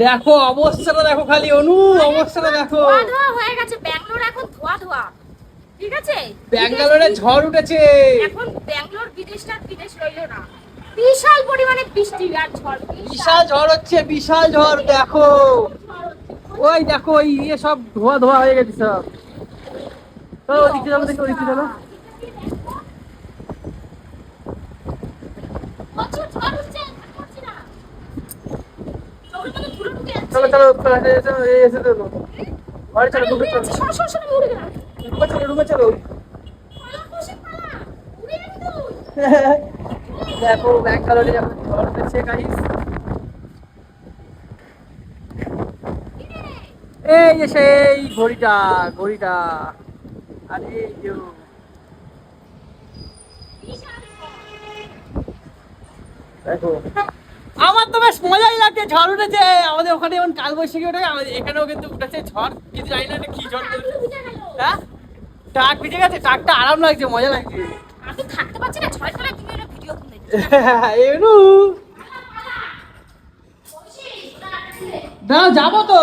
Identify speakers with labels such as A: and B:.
A: দেখো অবস্থাটা দেখো, খালি অনু অবস্থাটা দেখো।
B: ধোয়া ধোয়া হয়ে গেছে ব্যাঙ্গালোর, এখন ধোয়া ধোয়া। ঠিক আছে,
A: ব্যাঙ্গালোরে ঝড় উঠেছে
B: এখন ব্যাঙ্গালোর বিদেশটা বিদেশ রইলো না, বিশাল পরিমাণে বৃষ্টি আর ঝড়,
A: বিশাল ঝড় হচ্ছে, বিশাল ঝড় দেখো। ওই দেখো ওই ইয়ে সব ধোয়া ধোয়া হয়ে গেছে সব। চলো ওদিকে চলো, দেখো ওদিকে চলো।
B: প্রচুর ঝড় হচ্ছে, পারছি না। চোখের মধ্যে ধুলো ঢুকে যাচ্ছে।
A: চলো চলো চলো, এসে চলো ঘরে চলো, ঢুকে চলো,
B: সরো সরো সরো, আমি উড়ে গেলাম।
A: ঢুকে চলো, ঢুকে চলো।
B: পালা কৌশিক পালা, উড়ে গেলি তুই।
A: দেখো ব্যাঙ্গালোরে যখন ঝড় উঠেছে গাইস। এই যে সেই ঘড়িটা, ঘড়িটা, আরে এই যে দেখো। আমার তো বেশ মজাই লাগছে, ঝড় উঠেছে আমাদের ওখানে, যেমন কালবৈশাখী ওঠে আমাদের এখানেও কিন্তু উঠেছে ঝড়, কিন্তু জানি না এটা কি ঝড়। হ্যাঁ, ট্রাক ভিজে গেছে, ট্রাকটা আরাম লাগছে, মজা লাগছে।
B: আমি থাকতে পারছি না, ছয় তলায় তুমি একটা ভিডিও করে
A: এনু না যাবো তো।